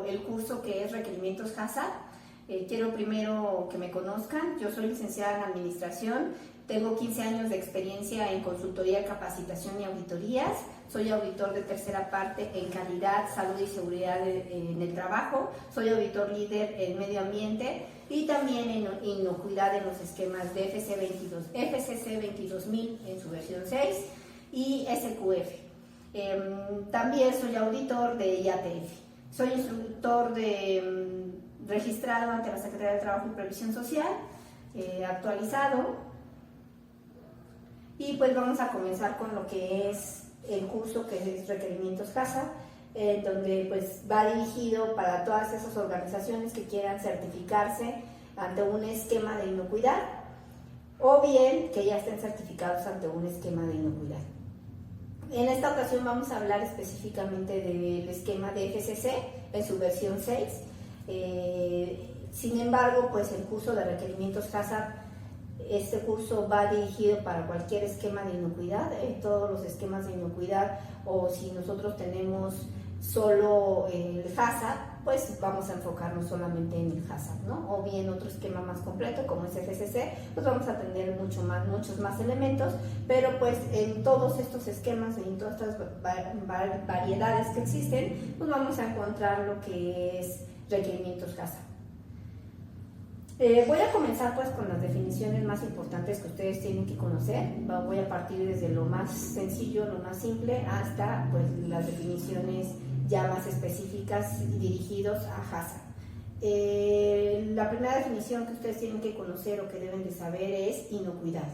el curso que es Requerimientos HACCP. Quiero primero que me conozcan. Yo soy licenciada en Administración, tengo 15 años de experiencia en consultoría, capacitación y auditorías. Soy auditor de tercera parte en calidad, salud y seguridad en el trabajo. Soy auditor líder en medio ambiente y también en inocuidad en los esquemas de FCC 22000 en su versión 6 y SQF. También soy auditor de IATF. Soy instructor registrado ante la Secretaría de Trabajo y Previsión Social, actualizado. Y pues vamos a comenzar con lo que es el curso, que es Requerimientos HACCP, donde pues va dirigido para todas esas organizaciones que quieran certificarse ante un esquema de inocuidad o bien que ya estén certificados ante un esquema de inocuidad. En esta ocasión vamos a hablar específicamente del esquema de FCC en su versión 6. Sin embargo, pues el curso de Requerimientos HACCP, este curso va dirigido para cualquier esquema de inocuidad, todos los esquemas de inocuidad, o si nosotros tenemos solo el HACCP, pues vamos a enfocarnos solamente en el HACCP, ¿no? O bien otro esquema más completo como es FCC, pues vamos a tener muchos más elementos, pero pues en todos estos esquemas, en todas estas variedades que existen, pues vamos a encontrar lo que es Requerimientos HACCP. Voy a comenzar pues con las definiciones más importantes que ustedes tienen que conocer. Voy a partir desde lo más sencillo, lo más simple, hasta pues las definiciones ya más específicas dirigidos a HACCP. La primera definición que ustedes tienen que conocer o que deben de saber es inocuidad.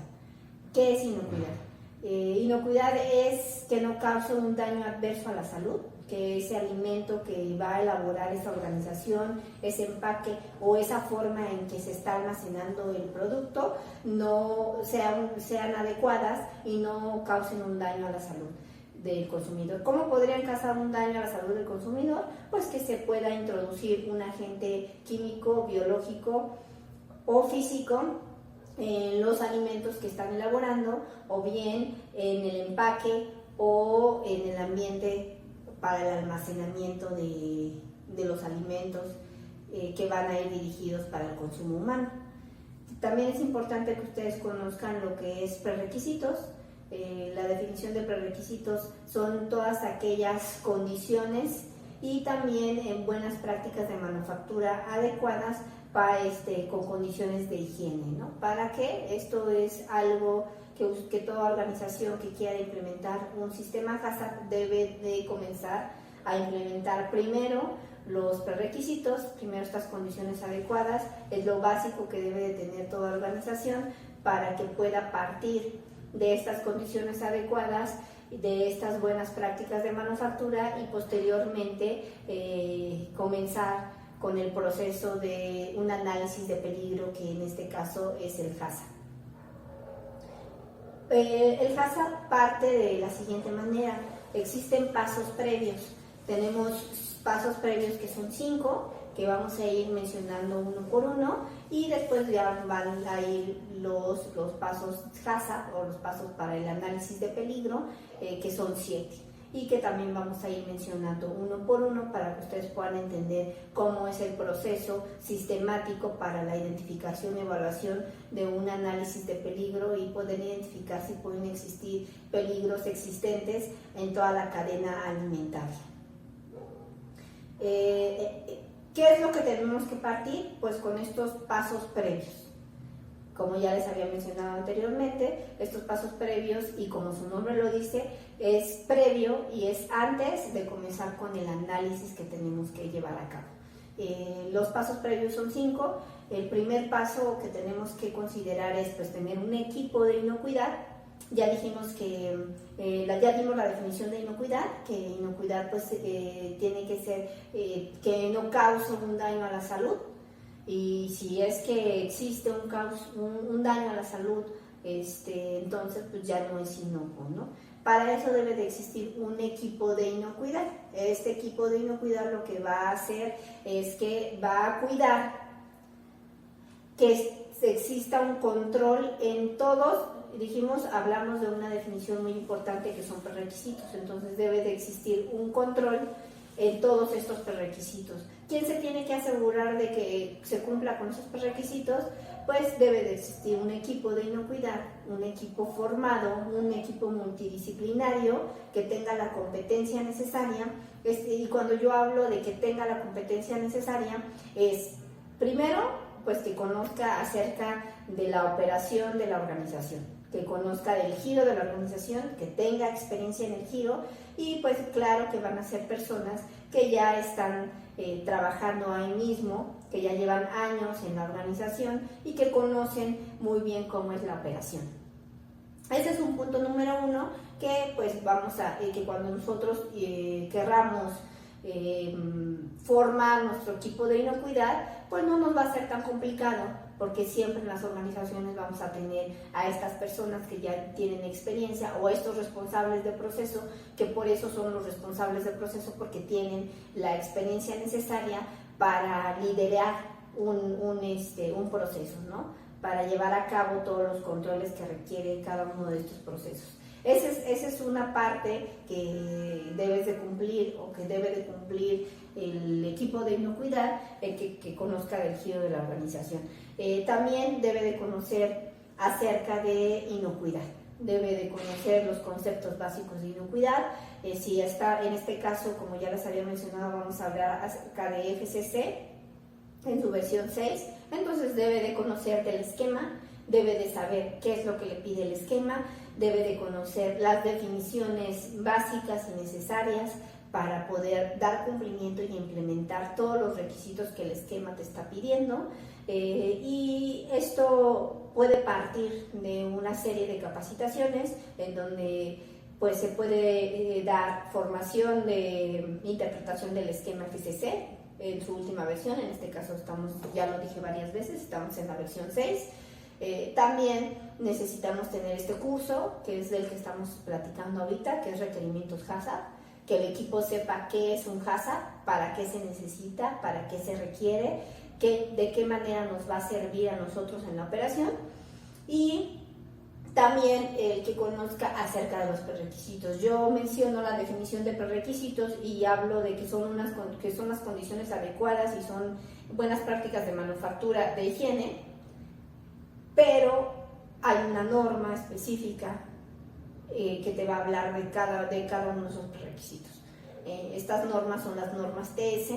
¿Qué es inocuidad? Inocuidad es que no cause un daño adverso a la salud, que ese alimento que va a elaborar esa organización, ese empaque o esa forma en que se está almacenando el producto no sean adecuadas y no causen un daño a la salud del consumidor. ¿Cómo podrían causar un daño a la salud del consumidor? Pues que se pueda introducir un agente químico, biológico o físico en los alimentos que están elaborando, o bien en el empaque o en el ambiente para el almacenamiento de los alimentos que van a ir dirigidos para el consumo humano. También es importante que ustedes conozcan lo que es prerequisitos. La definición de prerequisitos son todas aquellas condiciones y también en buenas prácticas de manufactura adecuadas con condiciones de higiene, ¿no? Para que esto es algo que toda organización que quiera implementar un sistema HACCP debe de comenzar a implementar primero los prerequisitos, primero estas condiciones adecuadas, es lo básico que debe de tener toda organización para que pueda partir de estas condiciones adecuadas, de estas buenas prácticas de manufactura y posteriormente comenzar con el proceso de un análisis de peligro, que en este caso es el HACCP. El HACCP parte de la siguiente manera: existen pasos previos. Tenemos pasos previos que son 5, que vamos a ir mencionando uno por uno, y después ya van a ir los pasos HACCP o los pasos para el análisis de peligro, que son 7. Y que también vamos a ir mencionando uno por uno para que ustedes puedan entender cómo es el proceso sistemático para la identificación y evaluación de un análisis de peligro y poder identificar si pueden existir peligros existentes en toda la cadena alimentaria. ¿Qué es lo que tenemos que partir? Pues con estos pasos previos. Como ya les había mencionado anteriormente, estos pasos previos, y como su nombre lo dice, es previo y es antes de comenzar con el análisis que tenemos que llevar a cabo. Los pasos previos son 5. El primer paso que tenemos que considerar es pues tener un equipo de inocuidad. Ya dijimos que, ya dimos la definición de inocuidad, que inocuidad pues tiene que ser que no cause un daño a la salud. Y si es que existe un daño a la salud, entonces pues ya no es inocuo, ¿no? Para eso debe de existir un equipo de inocuidad. Este equipo de inocuidad lo que va a hacer es que va a cuidar que exista un control en todos. Hablamos de una definición muy importante que son prerequisitos, entonces debe de existir un control en todos estos prerequisitos. ¿Quién se tiene que asegurar de que se cumpla con esos prerequisitos? Pues debe de existir un equipo de inocuidad, un equipo formado, un equipo multidisciplinario que tenga la competencia necesaria. Y cuando yo hablo de que tenga la competencia necesaria, es primero, pues que conozca acerca de la operación de la organización, que conozca del giro de la organización, que tenga experiencia en el giro, y pues claro que van a ser personas que ya están trabajando ahí mismo, que ya llevan años en la organización y que conocen muy bien cómo es la operación. Ese es un punto número uno, que pues vamos a, que cuando nosotros querramos formar nuestro equipo de inocuidad, pues no nos va a ser tan complicado, porque siempre en las organizaciones vamos a tener a estas personas que ya tienen experiencia, o estos responsables de proceso, que por eso son los responsables de proceso, porque tienen la experiencia necesaria para liderar un proceso, ¿no? Para llevar a cabo todos los controles que requiere cada uno de estos procesos. Esa es una parte que debes de cumplir, o que debe de cumplir el equipo de inocuidad, que conozca del giro de la organización. También debe de conocer acerca de inocuidad, debe de conocer los conceptos básicos de inocuidad. Si está, en este caso, como ya les había mencionado, vamos a hablar acerca de FCC en su versión 6, entonces debe de conocer del esquema, debe de saber qué es lo que le pide el esquema, debe de conocer las definiciones básicas y necesarias para poder dar cumplimiento y implementar todos los requisitos que el esquema te está pidiendo. Y esto puede partir de una serie de capacitaciones en donde pues se puede dar formación de interpretación del esquema FCC en su última versión. En este caso estamos, ya lo dije varias veces, estamos en la versión 6. También necesitamos tener este curso, que es del que estamos platicando ahorita, que es requerimientos HACCP, que el equipo sepa qué es un HACCP, para qué se necesita, para qué se requiere, de qué manera nos va a servir a nosotros en la operación, y también el que conozca acerca de los prerequisitos. Yo menciono la definición de prerequisitos y hablo de que son las condiciones adecuadas y son buenas prácticas de manufactura de higiene, pero hay una norma específica que te va a hablar de cada uno de esos prerequisitos. Estas normas son las normas TS,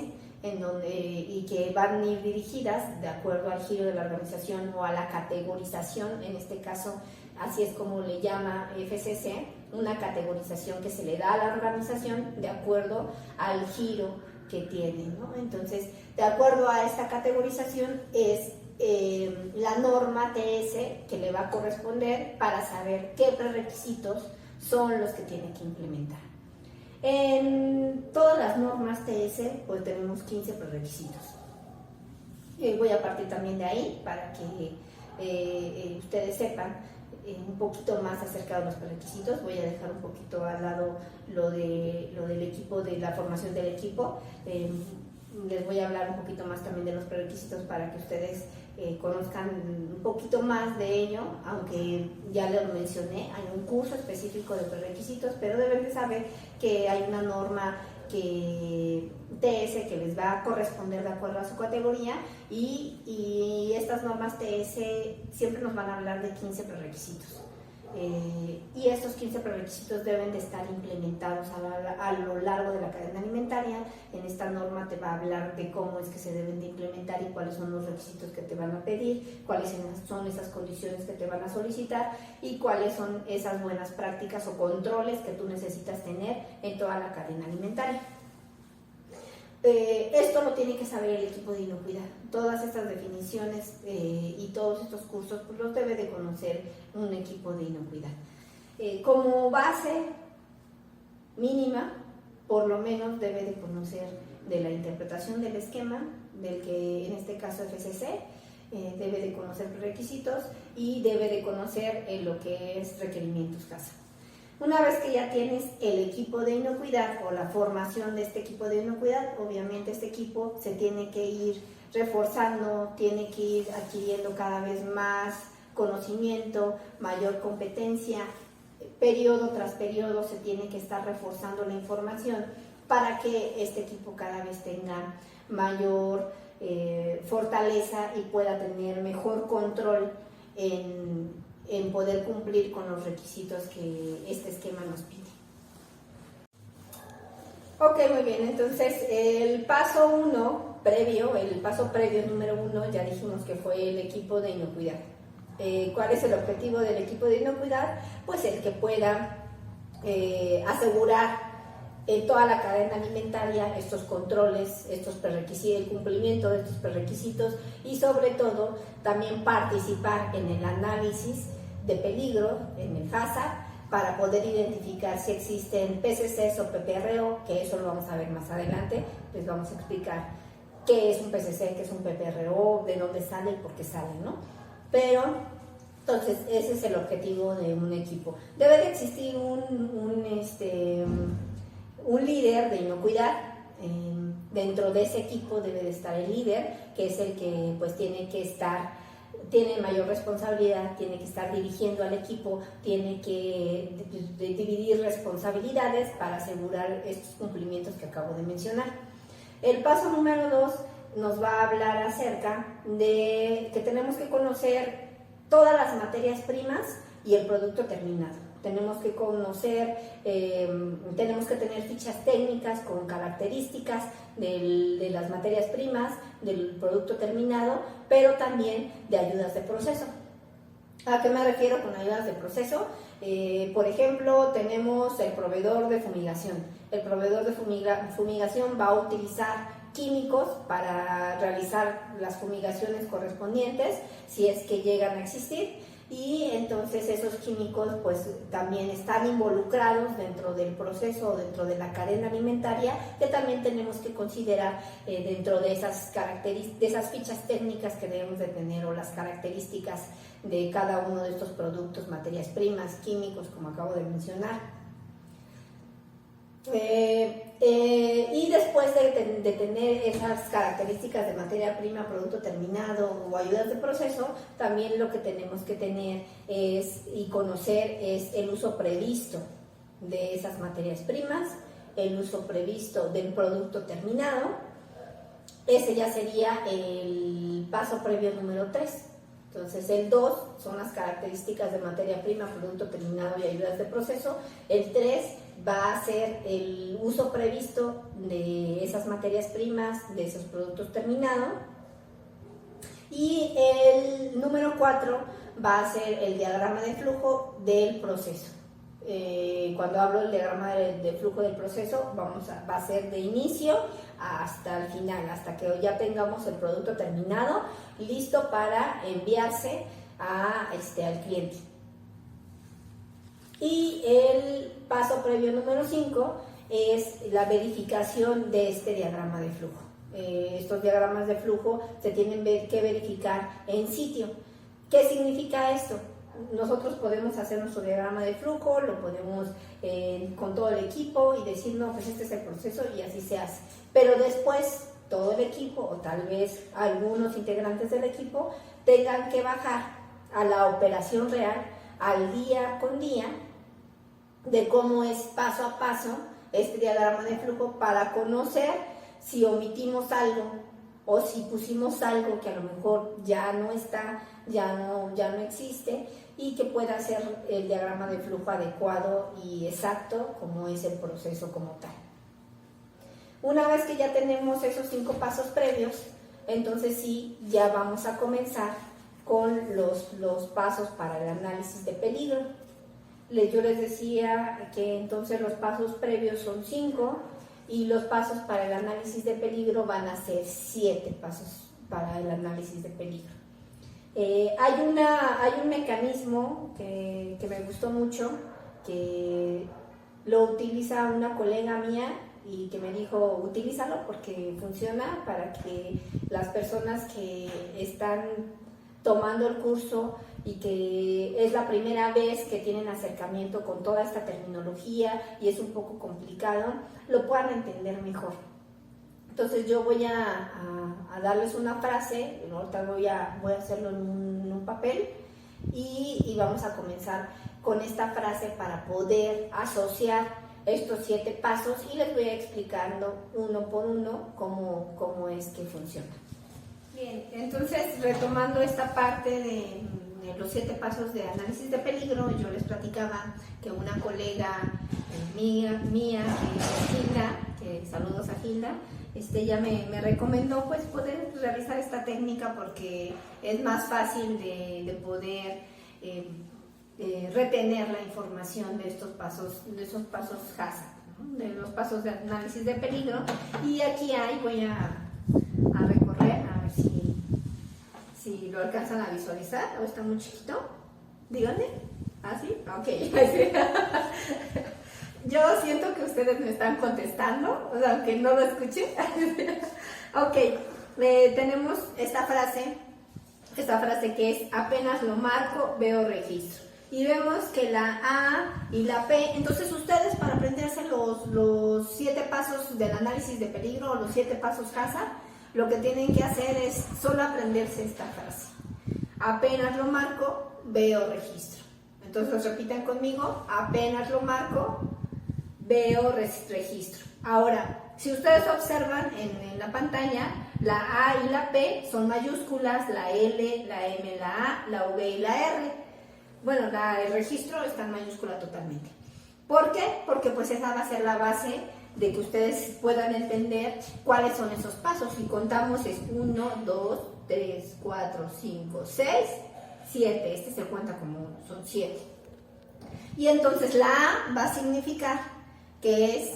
y que van a ir dirigidas de acuerdo al giro de la organización o a la categorización. En este caso, así es como le llama FCC, una categorización que se le da a la organización de acuerdo al giro que tiene, ¿no? Entonces, de acuerdo a esta categorización es la norma TS que le va a corresponder para saber qué prerequisitos son los que tiene que implementar. En todas las normas TS pues tenemos 15 prerequisitos. Voy a partir también de ahí para que ustedes sepan un poquito más acerca de los prerequisitos. Voy a dejar un poquito al lado lo del equipo, de la formación del equipo. Les voy a hablar un poquito más también de los prerequisitos para que ustedes conozcan un poquito más de ello, aunque ya lo mencioné, hay un curso específico de prerequisitos, pero deben de saber que hay una norma TS que les va a corresponder de acuerdo a su categoría, y estas normas TS siempre nos van a hablar de 15 prerequisitos. Y estos 15 prerequisitos deben de estar implementados a lo largo de la cadena alimentaria. En esta norma te va a hablar de cómo es que se deben de implementar y cuáles son los requisitos que te van a pedir, cuáles son esas condiciones que te van a solicitar y cuáles son esas buenas prácticas o controles que tú necesitas tener en toda la cadena alimentaria. Esto lo tiene que saber el equipo de inocuidad. Todas estas definiciones y todos estos cursos pues los debe de conocer un equipo de inocuidad. Como base mínima, por lo menos debe de conocer de la interpretación del esquema, del que en este caso FCC, debe de conocer requisitos y debe de conocer lo que es requerimientos HACCP. Una vez que ya tienes el equipo de inocuidad o la formación de este equipo de inocuidad, obviamente este equipo se tiene que ir reforzando, tiene que ir adquiriendo cada vez más conocimiento, mayor competencia, periodo tras periodo se tiene que estar reforzando la información para que este equipo cada vez tenga mayor fortaleza y pueda tener mejor control en poder cumplir con los requisitos que este esquema nos pide. Ok, muy bien, entonces el paso previo número 1, ya dijimos que fue el equipo de inocuidad. ¿Cuál es el objetivo del equipo de inocuidad? Pues el que pueda asegurar en toda la cadena alimentaria estos controles, estos prerequisitos, el cumplimiento de estos prerequisitos y sobre todo también participar en el análisis de peligro, en el HACCP, para poder identificar si existen PCCs o PPRO, que eso lo vamos a ver más adelante. Les vamos a explicar qué es un PCC, qué es un PPRO, de dónde sale y por qué sale, ¿no? Pero, entonces, ese es el objetivo de un equipo. Debe de existir un líder de inocuidad. Dentro de ese equipo debe de estar el líder, que es el que pues tiene mayor responsabilidad, tiene que estar dirigiendo al equipo, tiene que dividir responsabilidades para asegurar estos cumplimientos que acabo de mencionar. El paso número 2 nos va a hablar acerca de que tenemos que conocer todas las materias primas y el producto terminado. Tenemos que conocer, tenemos que tener fichas técnicas con características de las materias primas, del producto terminado, pero también de ayudas de proceso. ¿A qué me refiero con ayudas de proceso? Por ejemplo, tenemos el proveedor de fumigación. El proveedor de fumigación va a utilizar químicos para realizar las fumigaciones correspondientes, si es que llegan a existir. Y entonces esos químicos pues también están involucrados dentro del proceso, dentro de la cadena alimentaria, que también tenemos que considerar dentro de esas fichas técnicas que debemos de tener, o las características de cada uno de estos productos, materias primas, químicos, como acabo de mencionar. Y después de tener esas características de materia prima, producto terminado o ayudas de proceso, también lo que tenemos que tener y conocer es el uso previsto de esas materias primas, el uso previsto del producto terminado. Ese ya sería el paso previo número 3. Entonces el 2 son las características de materia prima, producto terminado y ayudas de proceso. El 3 va a ser el uso previsto de esas materias primas, de esos productos terminados. Y el número 4 va a ser el diagrama de flujo del proceso. Cuando hablo del diagrama de flujo del proceso, va a ser de inicio hasta el final, hasta que ya tengamos el producto terminado, listo para enviarse al cliente. Y el paso previo número 5 es la verificación de este diagrama de flujo. Estos diagramas de flujo se tienen que verificar en sitio. ¿Qué significa esto? Nosotros podemos hacer nuestro diagrama de flujo, lo podemos con todo el equipo y decir, no, pues este es el proceso y así se hace. Pero después todo el equipo, o tal vez algunos integrantes del equipo, tengan que bajar a la operación real, al día con día, de cómo es paso a paso este diagrama de flujo, para conocer si omitimos algo o si pusimos algo que a lo mejor ya no está, ya no existe, y que pueda ser el diagrama de flujo adecuado y exacto como es el proceso como tal. Una vez que ya tenemos esos 5 pasos previos, entonces sí, ya vamos a comenzar con los pasos para el análisis de peligro. Yo les decía que entonces los pasos previos son 5 y los pasos para el análisis de peligro van a ser 7 pasos para el análisis de peligro. Hay un mecanismo que me gustó mucho, que lo utiliza una colega mía y que me dijo, utilízalo porque funciona para que las personas que están tomando el curso y que es la primera vez que tienen acercamiento con toda esta terminología y es un poco complicado, lo puedan entender mejor. Entonces yo voy a darles una frase, ahorita voy a hacerlo en un papel y vamos a comenzar con esta frase para poder asociar estos 7 pasos y les voy explicando uno por uno cómo es que funciona. Bien, entonces retomando esta parte de los 7 pasos de análisis de peligro, yo les platicaba que una colega mía que es Hilda, que saludos a Hilda, ella me recomendó pues poder realizar esta técnica porque es más fácil de poder retener la información de esos pasos HACCP, ¿no? De los pasos de análisis de peligro. Y aquí voy a recorrer, a ver si lo alcanzan a visualizar, o está muy chiquito. Díganme. ¿Ah, sí? Ok. Yo siento que ustedes me están contestando, o sea, aunque no lo escuchen. Ok, tenemos esta frase que es: apenas lo marco, veo registro. Y vemos que la A y la P, entonces ustedes para aprenderse los 7 pasos del análisis de peligro o los 7 pasos HACCP, lo que tienen que hacer es solo aprenderse esta frase: apenas lo marco, veo registro. Entonces repiten conmigo: apenas lo marco, veo registro. Ahora, si ustedes observan en la pantalla, la A y la P son mayúsculas, la L, la M, la A, la V y la R. Bueno, el registro está en mayúscula totalmente. ¿Por qué? Porque pues esa va a ser la base de que ustedes puedan entender cuáles son esos pasos. Si contamos es 1, 2, 3, 4, 5, 6, 7. Este se cuenta como 1, son 7. Y entonces la A va a significar que es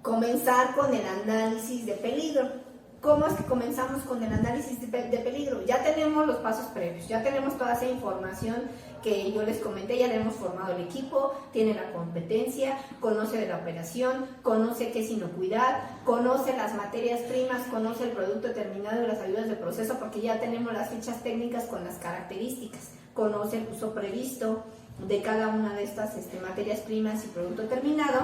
comenzar con el análisis de peligro. ¿Cómo es que comenzamos con el análisis de peligro? Ya tenemos los pasos previos, ya tenemos toda esa información que yo les comenté, ya le hemos formado el equipo, tiene la competencia, conoce de la operación, conoce qué es inocuidad, conoce las materias primas, conoce el producto terminado y las ayudas de proceso, porque ya tenemos las fichas técnicas con las características, conoce el uso previsto de cada una de estas materias primas y producto terminado,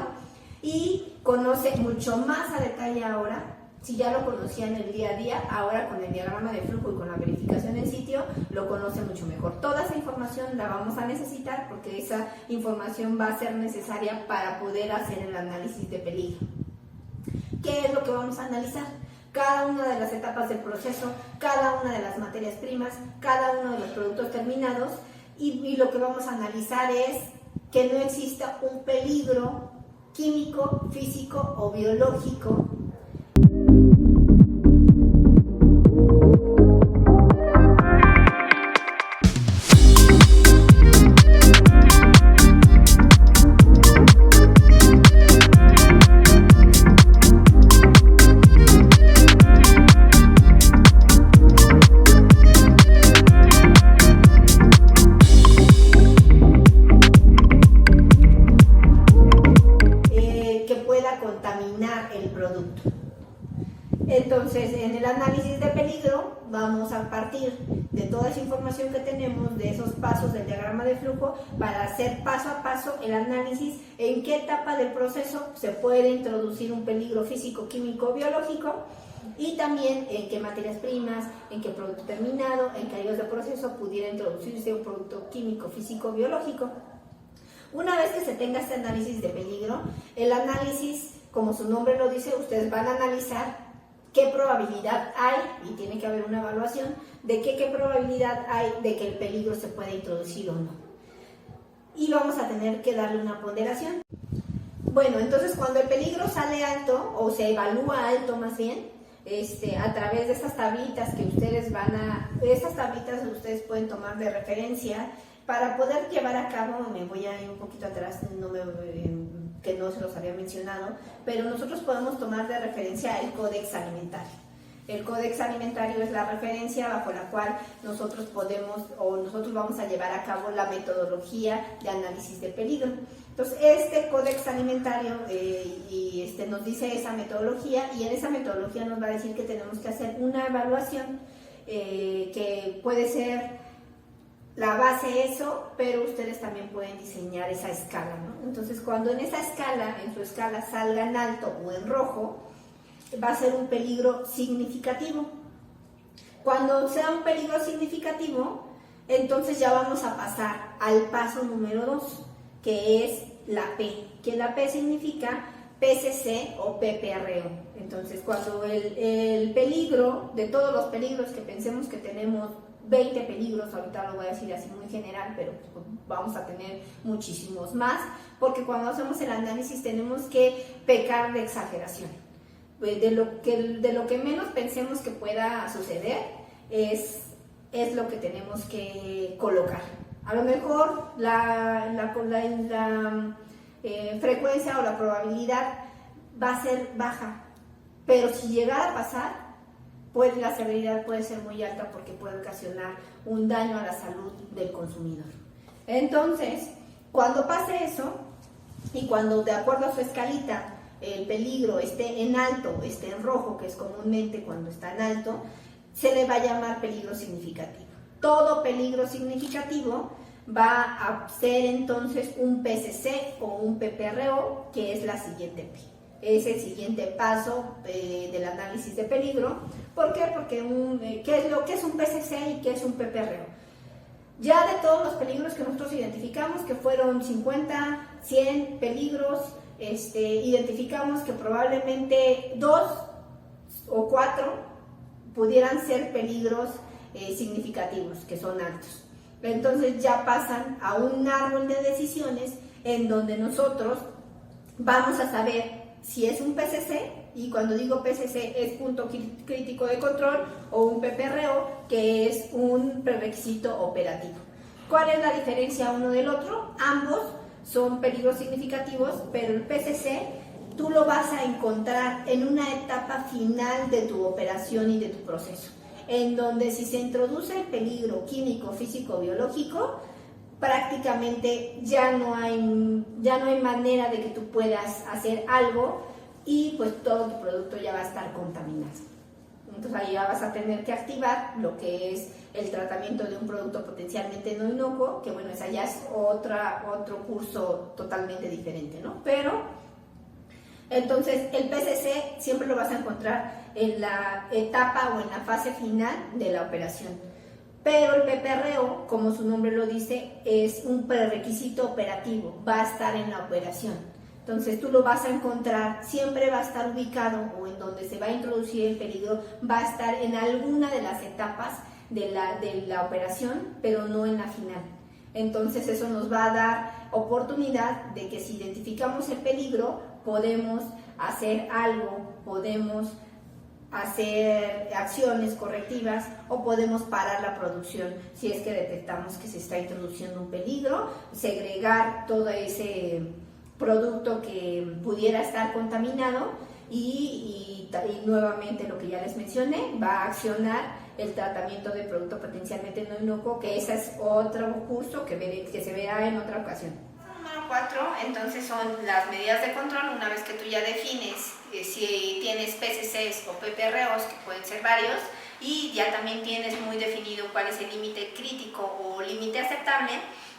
y conoce mucho más a detalle ahora. Si ya lo conocía en el día a día, ahora con el diagrama de flujo y con la verificación en sitio, lo conoce mucho mejor. Toda esa información la vamos a necesitar porque esa información va a ser necesaria para poder hacer el análisis de peligro. ¿Qué es lo que vamos a analizar? Cada una de las etapas del proceso, cada una de las materias primas, cada uno de los productos terminados, y lo que vamos a analizar es que no exista un peligro químico, físico o biológico contaminar el producto. Entonces, en el análisis de peligro vamos a partir de toda esa información que tenemos, de esos pasos del diagrama de flujo, para hacer paso a paso el análisis en qué etapa del proceso se puede introducir un peligro físico, químico, biológico, y también en qué materias primas, en qué producto terminado, en qué ayudas de proceso pudiera introducirse un producto químico, físico, biológico. Una vez que se tenga este análisis de peligro, el análisis, como su nombre lo dice, ustedes van a analizar qué probabilidad hay, y tiene que haber una evaluación de qué probabilidad hay de que el peligro se pueda introducir o no. Y vamos a tener que darle una ponderación. Bueno, entonces cuando el peligro sale alto, o se evalúa alto más bien, a través de estas tablitas que ustedes estas tablitas ustedes pueden tomar de referencia para poder llevar a cabo. Me voy a ir un poquito atrás, que no se los había mencionado, pero nosotros podemos tomar de referencia el Códex Alimentario. El Códex Alimentario es la referencia bajo la cual nosotros vamos a llevar a cabo la metodología de análisis de peligro. Entonces, este Códex Alimentario nos dice esa metodología, y en esa metodología nos va a decir que tenemos que hacer una evaluación que puede ser la base eso, pero ustedes también pueden diseñar esa escala, ¿no? Entonces, cuando en su escala salga en alto o en rojo, va a ser un peligro significativo. Cuando sea un peligro significativo, entonces ya vamos a pasar al paso número 2, que es la P, que la P significa PCC o PPRO. Entonces, cuando el peligro, de todos los peligros que pensemos que tenemos, 20 peligros, ahorita lo voy a decir así muy general, pero pues, vamos a tener muchísimos más, porque cuando hacemos el análisis tenemos que pecar de exageración. De lo que menos pensemos que pueda suceder es lo que tenemos que colocar. A lo mejor la frecuencia o la probabilidad va a ser baja, pero si llegara a pasar, pues la severidad puede ser muy alta porque puede ocasionar un daño a la salud del consumidor. Entonces, cuando pase eso y cuando de acuerdo a su escalita el peligro esté en alto, esté en rojo, que es comúnmente cuando está en alto, se le va a llamar peligro significativo. Todo peligro significativo va a ser entonces un PCC o un PPRO, que es la siguiente P. Es el siguiente paso del análisis de peligro. ¿Por qué? Porque ¿qué es un PCC y qué es un PPRO? Ya de todos los peligros que nosotros identificamos, que fueron 50, 100 peligros, identificamos que probablemente 2 o 4 pudieran ser peligros significativos, que son altos. Entonces ya pasan a un árbol de decisiones en donde nosotros vamos a saber si es un PCC, y cuando digo PCC es punto crítico de control, o un PPRO, que es un prerequisito operativo. ¿Cuál es la diferencia uno del otro? Ambos son peligros significativos, pero el PCC tú lo vas a encontrar en una etapa final de tu operación y de tu proceso, en donde si se introduce el peligro químico, físico, biológico, prácticamente ya no hay manera de que tú puedas hacer algo y pues todo tu producto ya va a estar contaminado. Entonces ahí ya vas a tener que activar lo que es el tratamiento de un producto potencialmente no inocuo, que bueno, esa ya es otro curso totalmente diferente, ¿no? Pero entonces el PCC siempre lo vas a encontrar en la etapa o en la fase final de la operación. Pero el PPRO, como su nombre lo dice, es un prerequisito operativo, va a estar en la operación. Entonces tú lo vas a encontrar, siempre va a estar ubicado, o en donde se va a introducir el peligro, va a estar en alguna de las etapas de la operación, pero no en la final. Entonces eso nos va a dar oportunidad de que si identificamos el peligro, podemos hacer algo, podemos hacer acciones correctivas o podemos parar la producción si es que detectamos que se está introduciendo un peligro, segregar todo ese producto que pudiera estar contaminado y nuevamente lo que ya les mencioné, va a accionar el tratamiento de producto potencialmente no inocuo, que ese es otro curso que se verá en otra ocasión. Número 4, entonces son las medidas de control. Una vez que tú ya defines si tienes PCCs o PPROs, que pueden ser varios, y ya también tienes muy definido cuál es el límite crítico o límite aceptable,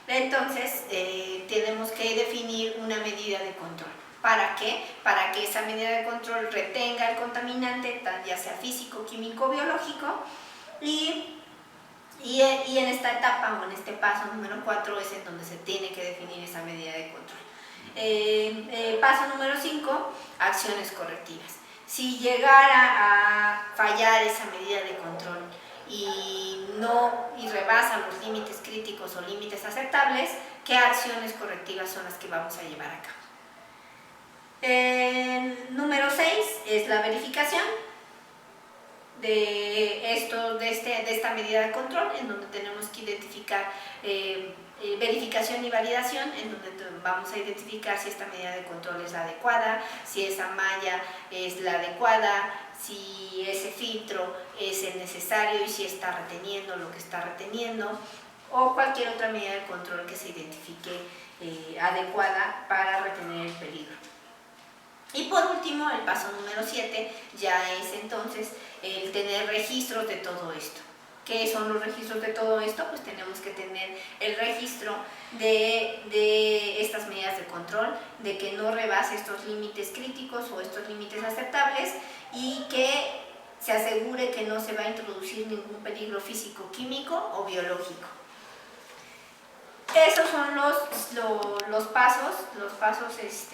entonces tenemos que definir una medida de control. ¿Para qué? Para que esa medida de control retenga el contaminante, ya sea físico, químico o biológico, y en esta etapa o en este paso número 4 es en donde se tiene que definir esa medida de control. Paso número 5, acciones correctivas. Si llegara a fallar esa medida de control y rebasa los límites críticos o límites aceptables, ¿qué acciones correctivas son las que vamos a llevar a cabo? Número 6 es la verificación de esta medida de control, en donde tenemos que identificar verificación y validación, en donde vamos a identificar si esta medida de control es la adecuada, si esa malla es la adecuada, si ese filtro es el necesario y si está reteniendo lo que está reteniendo, o cualquier otra medida de control que se identifique adecuada para retener el peligro. Y por último, el paso número 7 ya es entonces el tener registros de todo esto. ¿Qué son los registros de todo esto? Pues tenemos que tener el registro de estas medidas de control, de que no rebase estos límites críticos o estos límites aceptables y que se asegure que no se va a introducir ningún peligro físico, químico o biológico. Esos son los pasos HACCP.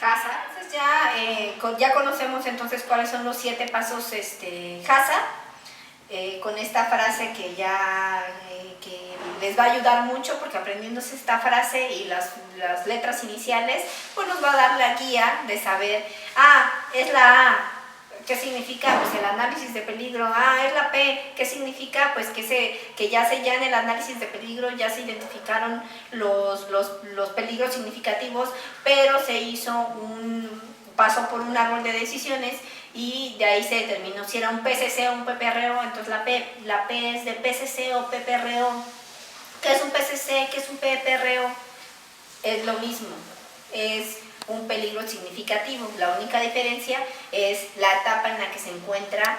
Entonces ya conocemos entonces cuáles son los 7 pasos HACCP, con esta frase que que les va a ayudar mucho, porque aprendiéndose esta frase y las letras iniciales, pues nos va a dar la guía de saber, es la A. ¿Qué significa? Pues el análisis de peligro. Es la P. ¿Qué significa? Pues que ya en el análisis de peligro ya se identificaron los peligros significativos, pero se pasó por un árbol de decisiones y de ahí se determinó si era un PCC o un PPRO. Entonces la P es de PCC o PPRO. ¿Qué es un PCC? ¿Qué es un PPRO? Es lo mismo. Es un peligro significativo. La única diferencia es la etapa en la que se encuentra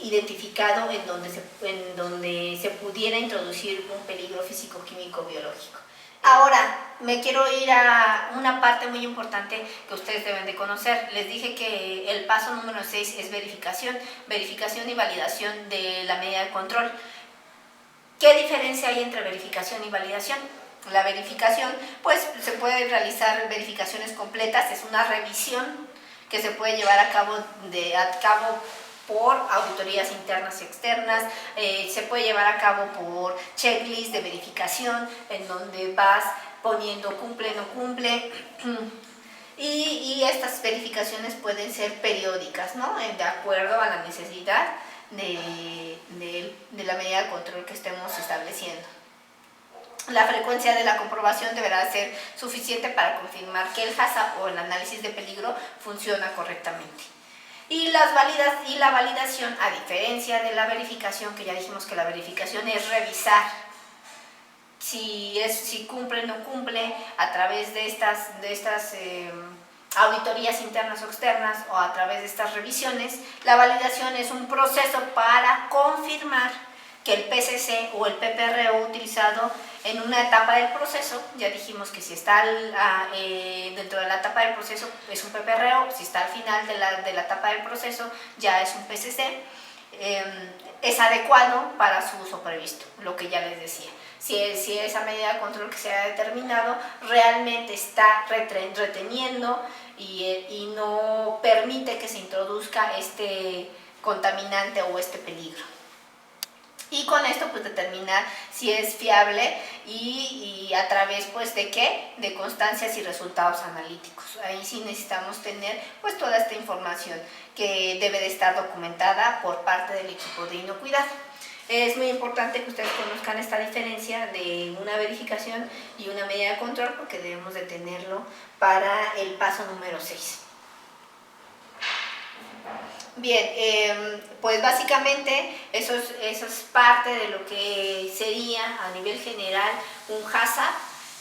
identificado en donde se pudiera introducir un peligro físico, químico, biológico. Ahora, me quiero ir a una parte muy importante que ustedes deben de conocer. Les dije que el paso número 6 es verificación y validación de la medida de control. ¿Qué diferencia hay entre verificación y validación? La verificación, pues se puede realizar verificaciones completas, es una revisión que se puede llevar a cabo por auditorías internas y externas, se puede llevar a cabo por checklist de verificación, en donde vas poniendo cumple, no cumple, y estas verificaciones pueden ser periódicas, ¿no? De acuerdo a la necesidad de la medida de control que estemos estableciendo. La frecuencia de la comprobación deberá ser suficiente para confirmar que el HACCP o el análisis de peligro funciona correctamente. Y la validación, a diferencia de la verificación, que ya dijimos que la verificación es revisar si cumple o no cumple a través de estas auditorías internas o externas, o a través de estas revisiones. La validación es un proceso para confirmar que el PCC o el PPRO utilizado en una etapa del proceso, ya dijimos que si está dentro de la etapa del proceso es un PPRO, si está al final de la etapa del proceso ya es un PCC, es adecuado para su uso previsto, lo que ya les decía. Si esa medida de control que se ha determinado realmente está reteniendo y no permite que se introduzca este contaminante o este peligro. Y con esto pues determinar si es fiable y a través pues de qué, de constancias y resultados analíticos. Ahí sí necesitamos tener pues toda esta información que debe de estar documentada por parte del equipo de inocuidad. Es muy importante que ustedes conozcan esta diferencia de una verificación y una medida de control, porque debemos de tenerlo para el paso número 6. Bien, pues básicamente eso es parte de lo que sería a nivel general un HACCP,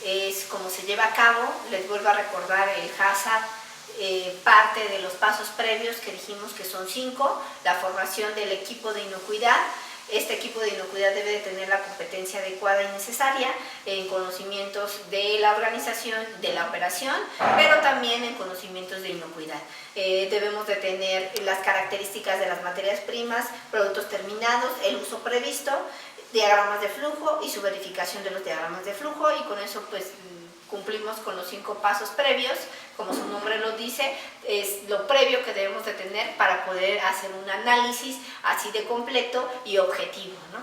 es como se lleva a cabo. Les vuelvo a recordar el HACCP, parte de los pasos previos que dijimos que son 5, la formación del equipo de inocuidad. Este equipo de inocuidad debe de tener la competencia adecuada y necesaria en conocimientos de la organización, de la operación, pero también en conocimientos de inocuidad. Debemos de tener las características de las materias primas, productos terminados, el uso previsto, diagramas de flujo y su verificación de los diagramas de flujo, y con eso pues cumplimos con los 5 pasos previos. Como su nombre lo dice, es lo previo que debemos de tener para poder hacer un análisis así de completo y objetivo, ¿no?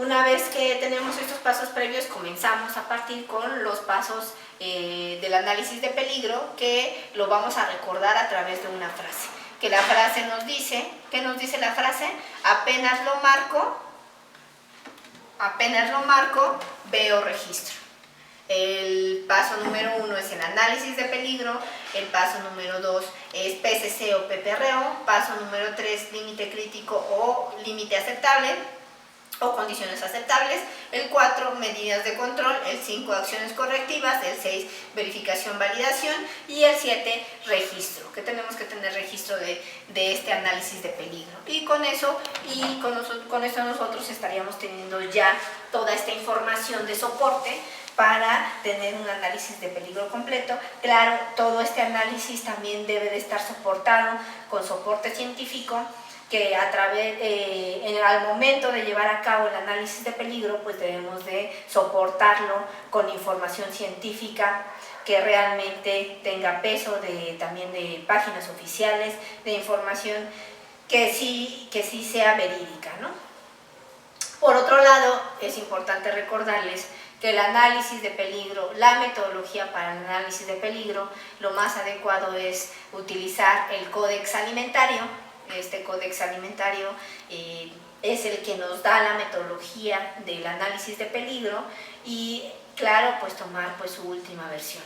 Una vez que tenemos estos pasos previos, comenzamos a partir con los pasos del análisis de peligro, que lo vamos a recordar a través de una frase. Que la frase nos dice, ¿qué nos dice la frase? Apenas lo marco, veo registro. El paso número 1 es el análisis de peligro, el paso número 2 es PCC o PPRO, paso número 3 límite crítico o límite aceptable o condiciones aceptables, el 4 medidas de control, el 5 acciones correctivas, el 6 verificación validación y el 7 registro, que tenemos que tener registro de este análisis de peligro. Y con eso nosotros estaríamos teniendo ya toda esta información de soporte para tener un análisis de peligro completo. Claro, todo este análisis también debe de estar soportado con soporte científico, que al momento de llevar a cabo el análisis de peligro, pues debemos de soportarlo con información científica que realmente tenga peso, también de páginas oficiales, de información que sí sea verídica, ¿no? Por otro lado, es importante recordarles que el análisis de peligro, la metodología para el análisis de peligro, lo más adecuado es utilizar el Códex Alimentario. Este Códex Alimentario es el que nos da la metodología del análisis de peligro y, claro, pues tomar pues su última versión.